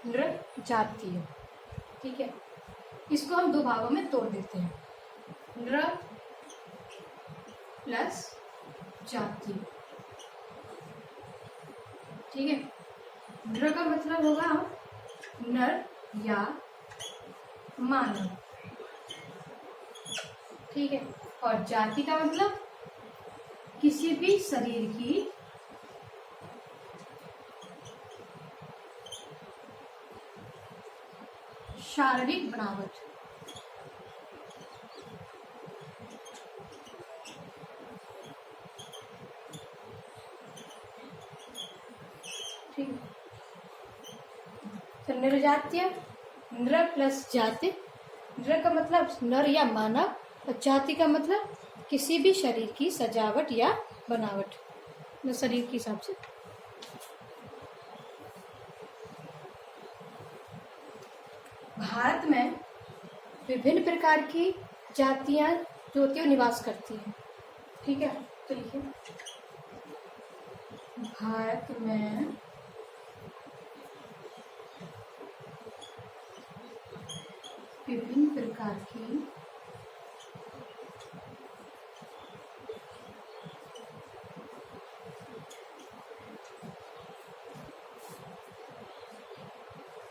नृ जातीय। ठीक है, इसको हम दो भागों में तोड़ देते हैं, नृ प्लस जातीय। ठीक है, नृ का मतलब होगा नर या मानव। ठीक है, और जाति का मतलब किसी भी शरीर की शारीरिक बनावट। ठीक, तो नृजातीय, नृ प्लस जाति। नृ का मतलब नर या मानव, और जाति का मतलब किसी भी शरीर की सजावट या बनावट, शरीर के हिसाब से। भारत में विभिन्न प्रकार की जातियां जो होती है निवास करती हैं। ठीक है, तो लिखिए, भारत में विभिन्न प्रकार की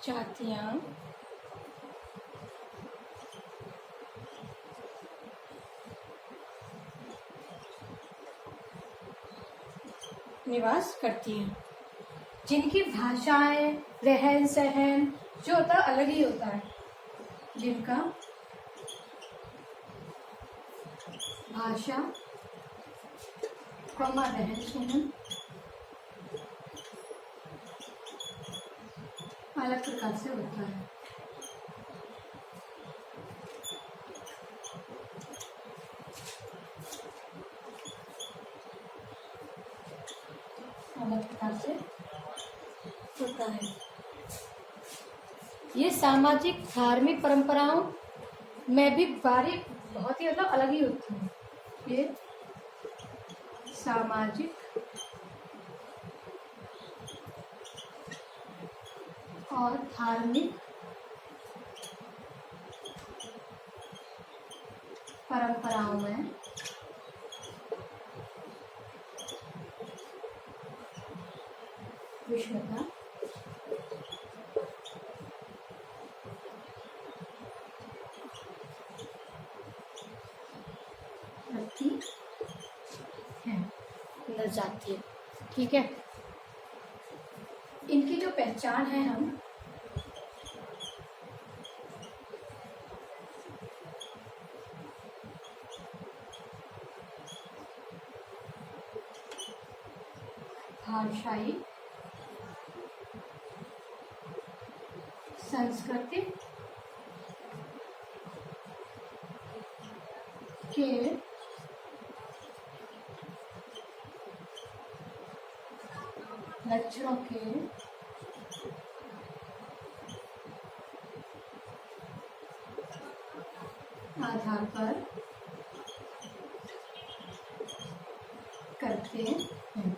जातियां निवास करती हैं, जिनकी भाषाएं, रहन सहन जो होता है अलग ही होता है। जिनका भाषा, रहन सहन अलग प्रकार से होता है। अलग प्रकार से होता है। ये सामाजिक धार्मिक परंपराओं में भी बहुत ही अलग ही होती है। ये सामाजिक और धार्मिक परंपराओं में विषमता है, नृजातीय। ठीक है, इनकी जो पहचान है हम भाषाई, संस्कृति के लक्षणों के आधार पर करते हैं।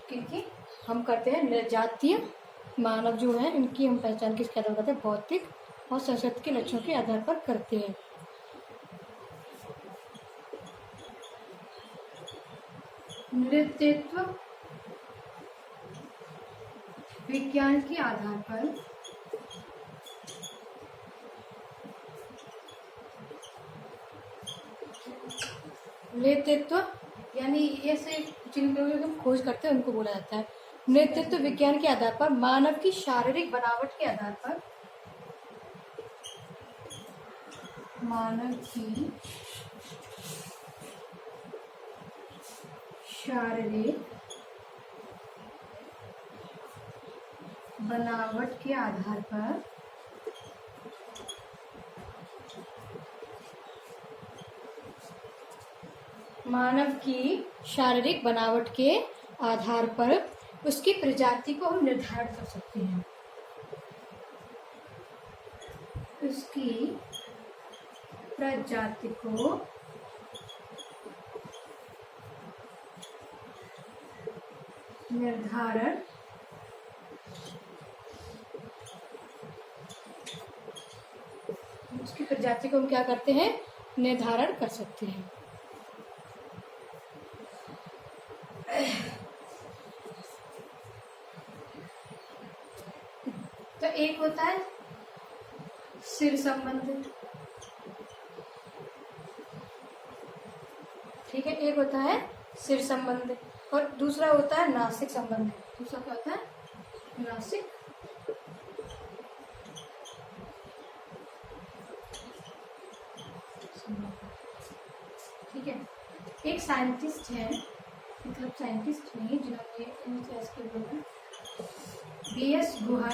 क्योंकि हम करते हैं नृजातीय मानव जो है, इनकी हम पहचान किसके आधार पर करते हैं? भौतिक और संस्कृति के लक्षणों के आधार पर करते हैं। नृत्यत्व विज्ञान के आधार पर नृत्यत्व यानी ऐसे जिन लोगों की हम खोज करते हैं उनको बोला जाता है नृत्यत्व विज्ञान के आधार पर, मानव की शारीरिक बनावट के आधार पर, मानव की शारीरिक बनावट के आधार पर मानव की शारीरिक बनावट के आधार पर उसकी प्रजाति को हम निर्धारित कर सकते हैं। उसकी प्रजाति को निर्धारण प्रजाति को हम क्या करते हैं, निर्धारण कर सकते हैं। तो एक होता है सिर संबंध, ठीक है, एक होता है सिर संबंध और दूसरा होता है नासिक संबंध। दूसरा क्या होता है, नासिक संबंध, ठीक है। एक साइंटिस्ट है, मतलब साइंटिस्ट नहीं जिन्होंने इतिहास के बोला, बीएस गुहा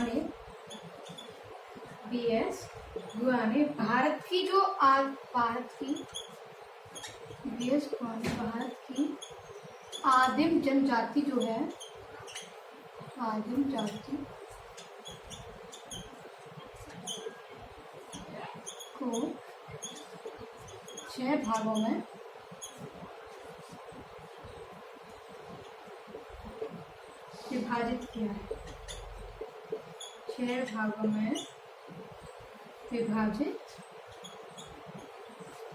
ने भारत की जो भारत की आदिम जनजाति जो है, आदिम जाति को 6 भागों में विभाजित किया है, 6 भागों में विभाजित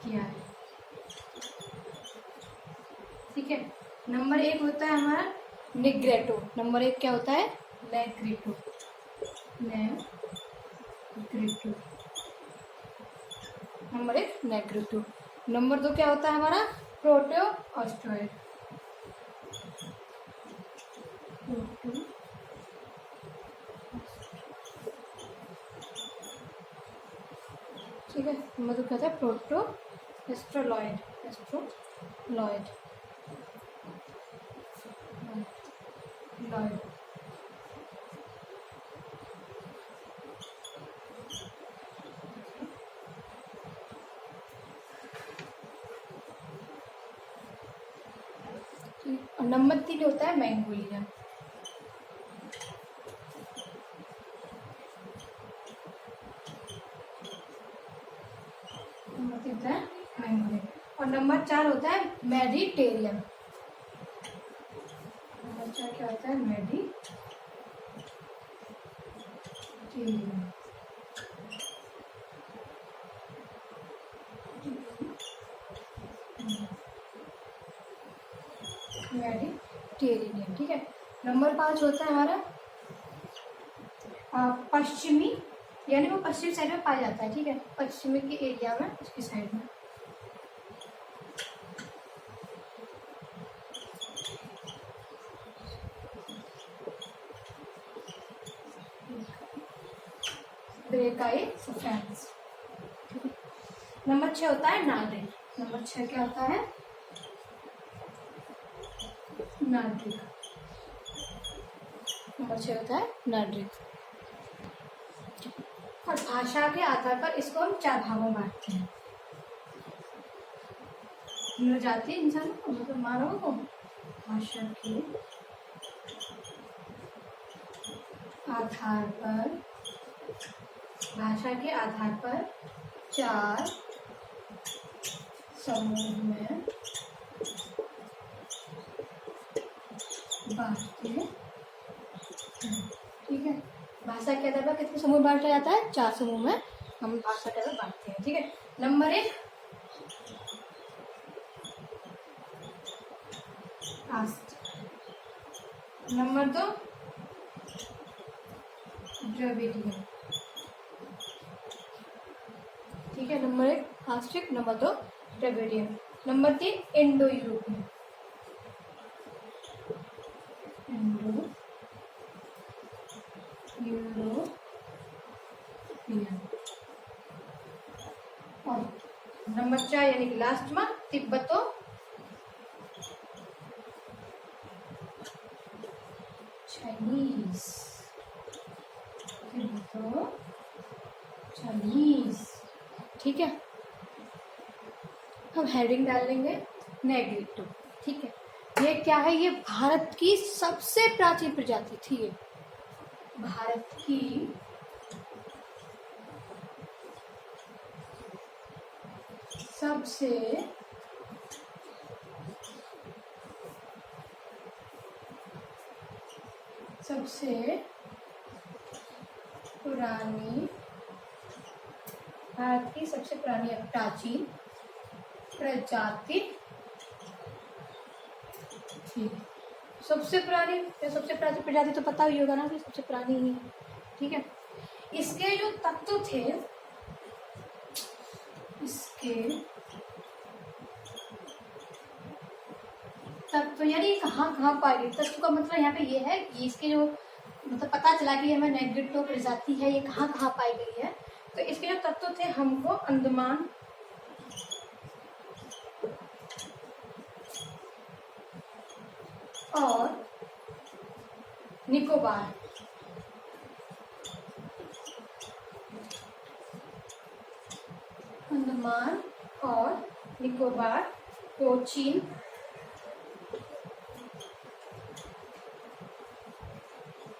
किया है, ठीक है। नंबर 1 होता है हमारा निग्रेटो। नंबर 1 क्या होता है, Negrito, Negrito. Number 1 Negrito. Number 2 क्या होता है हमारा, प्रोटो ऑस्ट्रॉइड, ठीक है। नंबर 2 क्या होता है, प्रोटो एस्ट्रोलॉइड, लॉइड। और नंबर 3 होता है मैंगोलिया, और नंबर 4 होता है मेडिटेरियन। नंबर 4 क्या होता है, मेडिटेरियन। मेडिटेरियन, ठीक है। नंबर 5 होता है हमारा पश्चिमी, यानी वो पश्चिमी साइड में पाया जाता है, ठीक है, पश्चिमी के एरिया में, उसकी साइड में। ब्रेकाई सफेंस। नंबर 6 होता है नार्डिक। नंबर 6 क्या होता है, नार्डिक। नंबर 6 होता है नार्डिक। और भाषा के आधार पर इसको हम 4 भागों में बांटते हैं। जाति इंसान को, मतलब मानव को भाषा के आधार पर, भाषा के आधार पर 4 समूह में बांटते हैं, ठीक है। भाषा के आधार पर कितने समूह बांटा जाता है, 4 समूह में हम भाषा के आधार बांटते हैं, ठीक है। नंबर 1 कास्ट, नंबर 2 द्रविडियन, ठीक है। Number 1 caustic, number 2 Dravidian, number 3 Indo European, और नंबर 4 यानी कि लास्ट में तिब्बतो चाइनीज, ठीक है। हम हेडिंग डाल लेंगे नेग्रिटो, ठीक है। ये क्या है, ये भारत की सबसे प्राचीन प्रजाति थी, ये भारत की सबसे पुरानी भारत की सबसे पुरानी प्राचीन प्रजाति थी। सबसे प्राचीन प्रजाति तो पता ही होगा ना कि सबसे पुरानी ही है, ठीक है। इसके जो तत्व थे, इसके तत्व यानी कहाँ कहाँ पाई गई। तत्व का मतलब यहाँ पे ये है कि इसके जो मतलब पता चला कि हमें नेग्रिटो प्रजाति है, ये कहाँ कहाँ पाई गई है। तो इसके जो तत्व थे हमको अंडमान और निकोबार, अंडमान और निकोबार, कोचीन,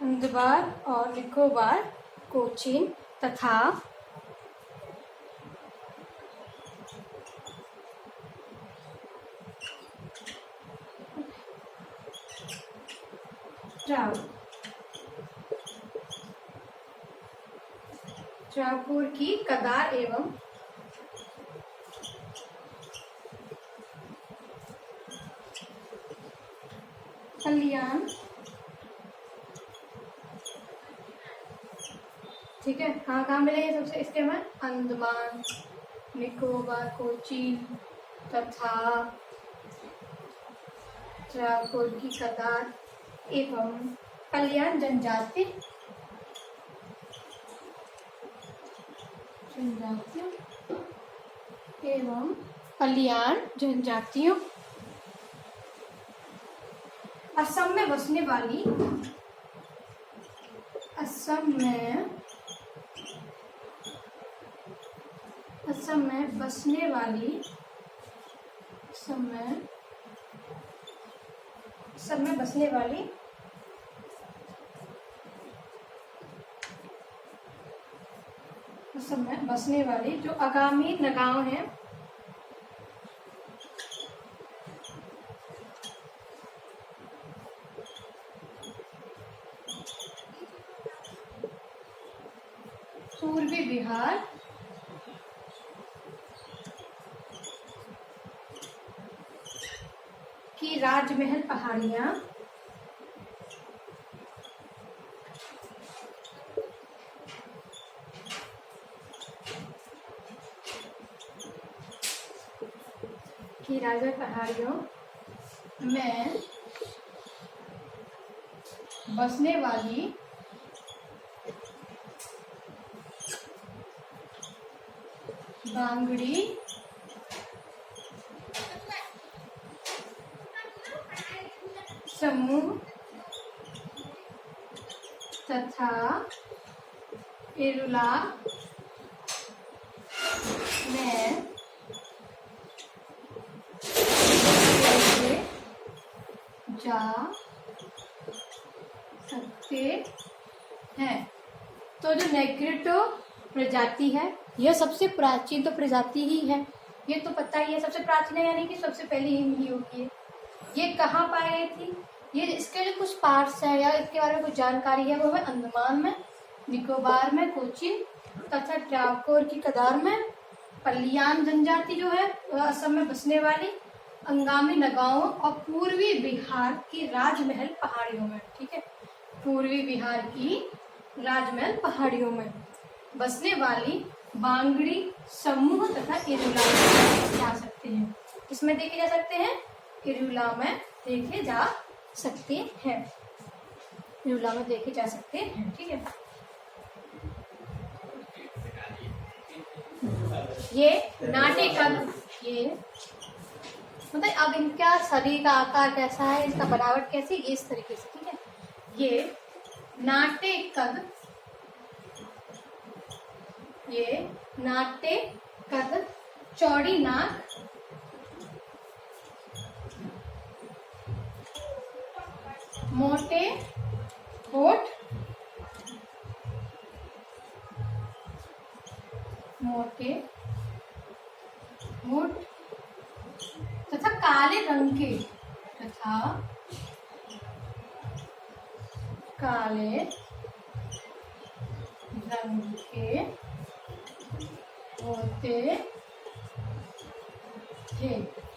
अंडमान और निकोबार, कोचीन तथा ट्रावपुर की कदार एवं कल्याण, ठीक है। कहाँ कहाँ मिलेंगे सबसे इसके में अंडमान, निकोबार, कोचीन तथा ट्रावपुर की कदार एवं कल्याण जनजाति एवं कल्याण जनजातियों, असम में बसने वाली, असम में बसने वाली, असम में बसने वाली असम में बसने वाली जो आगामी नगांव हैं, पूर्वी बिहार की राजमहल पहाड़ियां, पहाड़ियों में बसने वाली बांगड़ी समूह तथा केरुला में जा सकते हैं। तो जो नेग्रिटो प्रजाति है यह सबसे प्राचीन तो प्रजाति ही है, ये तो पता ही है। सबसे प्राचीन है यानी कि सबसे पहले ही मिली होगी। ये कहाँ पाई गई थी, ये इसके जो कुछ पार्ट्स हैं या इसके बारे में कुछ जानकारी है वो है अंडमान में, निकोबार में, कोचीन तथा ट्रावकोर की कदार में। पलियान जनजाति जो है वह असम में बसने वाली अंगामी नगाओं और पूर्वी बिहार की राजमहल पहाड़ियों में, ठीक है, पूर्वी बिहार की राजमहल पहाड़ियों में बसने वाली बांगड़ी समूह तथा इरुला में जा सकते हैं। किसमें देखे जा सकते हैं, इरुला में देखे जा सकते हैं, इरुला में देखे जा सकते हैं, ठीक है। ये नाटेकद, ये मतलब अब इनका शरीर का आकार कैसा है, इसका बनावट कैसी, ये इस तरीके से, ठीक है। ये नाटेकद, ये नाटेकद, चौड़ी नाक, मोटे होठ, मोटे होठ तथा काले रंग के, तथा काले रंग के होते थे।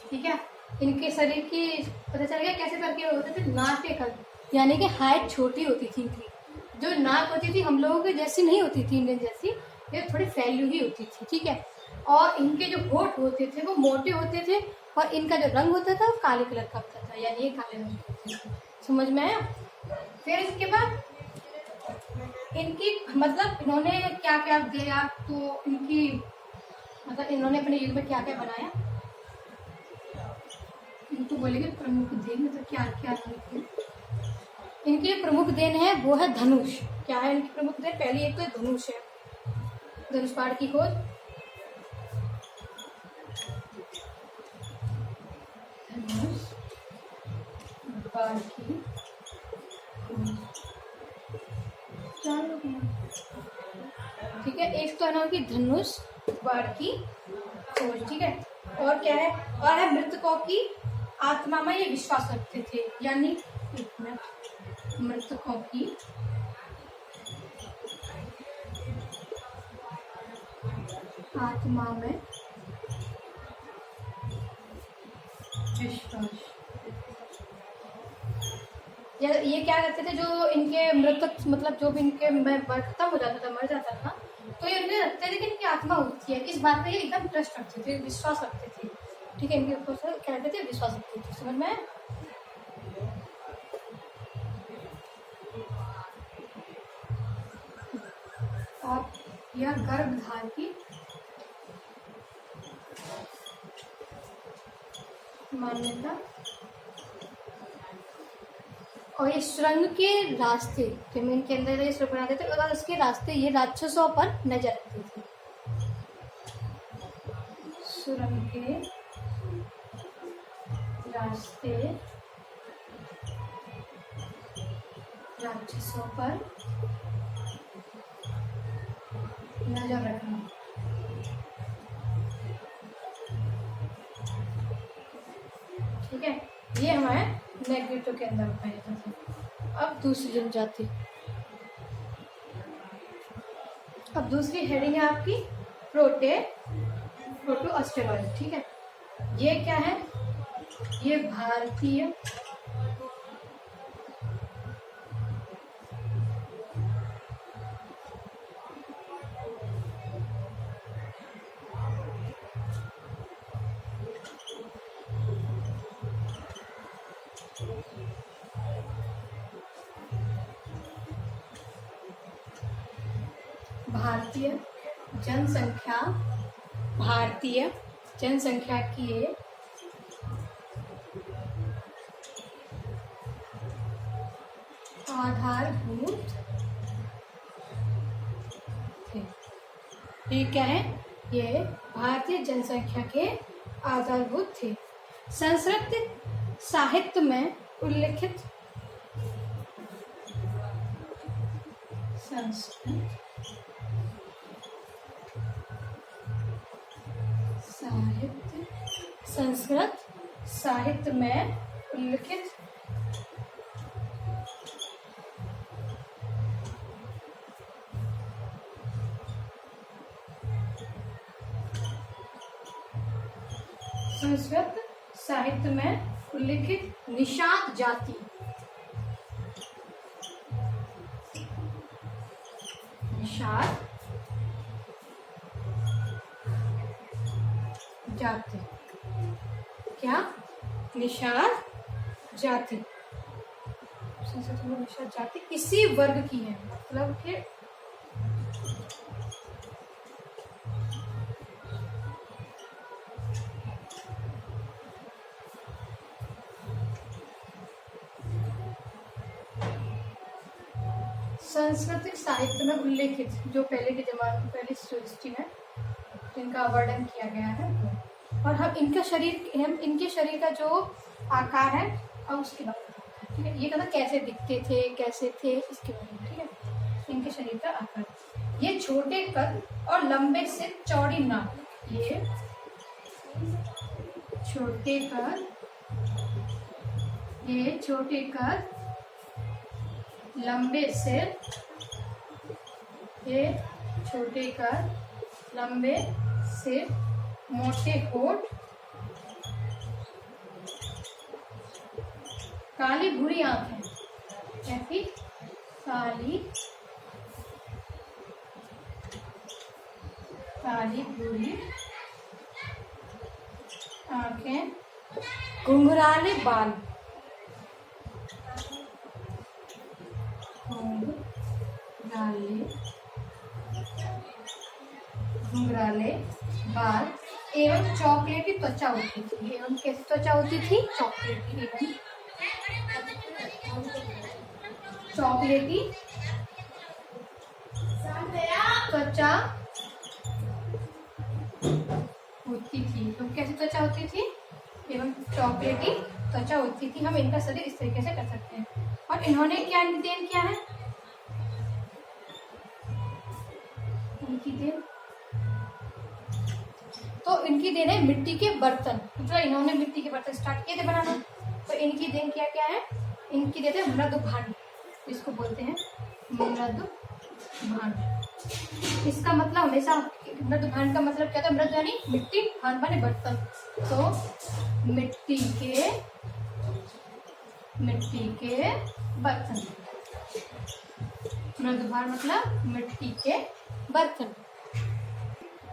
ठीक है, इनके शरीर की पता चल गया कैसे करके होते थे, नाक के कद, यानी कि हाइट छोटी होती थी इनकी। जो नाक होती थी हम लोगों की जैसी नहीं होती थी, इंडियन जैसी, ये थोड़ी फैली हुई होती थी। ठीक है, और इनके जो होठ होते थे वो मोटे होते थे, और इनका जो रंग होता था वो काले कलर का होता था, यानी ये काले रंग के होते थे। समझ में आया? फिर इसके बाद इनकी मतलब इन्होंने क्या क्या दिया, तो इनकी मतलब इन्होंने अपने युग में क्या क्या बनाया, इनको बोलेंगे प्रमुख देन, मतलब क्या क्या इनकी प्रमुख देन है वो है धनुष। क्या है इनकी प्रमुख देन? पहली एक तो धनुष है, धनुष बाण की खोज, धनुष बाण की खोज। ठीक है, एक तो है ना उनकी धनुष बाण की खोज। ठीक है, और क्या है? और है मृतकों की आत्मा में ये विश्वास रखते थे, यानी मृतकों की आत्मा में विश्वास। ये क्या करते थे, जो इनके मृतक मतलब जो भी इनके खत्म हो जाता था, मर जाता था, तो ये उन्हें रखते थे कि इनकी आत्मा होती है, इस बात पे ये एकदम ट्रस्ट रखते थे, विश्वास रखते थे। ठीक है, इनके ऊपर से क्या करते थे, विश्वास रखते थे। समझ में? और यह गर्भधार की मान्यता, और ये सुरंग के रास्ते जमीन के अंदर ये सुरंग बनाते थे, और उसके रास्ते ये राक्षसों पर नजर रखते थे। सुरंग के रास्ते राक्षसों पर नजर रखना। ठीक है, ये हमारे नेगेटिव के अंदर पाया जाता है। अब दूसरी जनजाति, अब दूसरी हेडिंग है आपकी प्रोटो ऑस्ट्रेलॉइड। ठीक है, ये क्या है? ये भारतीय भारतीय जनसंख्या की आधारभूत थे। ये क्या है? ये भारतीय जनसंख्या के आधारभूत थे। संस्कृत साहित्य में उल्लिखित संस्कृत साहित्य में उल्लिखित संस्कृत साहित्य में उल्लिखित निषाद जाति, निषाद जाति, क्या? निषाद जाति, संस्कृत में निषाद जाति इसी वर्ग की है, मतलब कि सांस्कृतिक साहित्य में उल्लेखित जो पहले के जमाने में पहली सृष्टि है जिनका वर्णन किया गया है। और हम इनके शरीर का जो आकार है और उसके बारे में, ठीक है, ये कहता कैसे दिखते थे, कैसे थे, इसके बारे में। ठीक है, इनके शरीर का आकार, ये छोटे कद और लंबे से चौड़ी नाक, ये छोटे कद, ये छोटे कद, लंबे सिर, ये छोटे कद, लंबे सिर, मोटे होठ, काली भूरी आंखें। ऐसी काली भूरी आंखें, घुंघराले बाल, घुंघराले बाल एवं चॉकलेटी त्वचा होती थी। एवं कैसी त्वचा होती थी? चॉकलेटी एवं चॉकलेटी त्वचा होती थी। तो कैसी त्वचा होती थी? एवं चॉकलेटी त्वचा होती थी। हम इनका शरीर इस तरीके से कर सकते हैं। और इन्होंने क्या देन किया है? इनकी देन, तो इनकी देन है मिट्टी के बर्तन। तो इन्होंने मिट्टी के बर्तन स्टार्ट किए थे बनाना। तो इनकी देन क्या क्या है? इनकी देन है मृदु भांड, इसको बोलते हैं मृदु भांड। इसका मतलब हमेशा मृदु भांड का मतलब क्या था? मृदु यानी मिट्टी, भांड माने बर्तन। तो मिट्टी के बर्तन, मृदु भांड मतलब मिट्टी के बर्तन।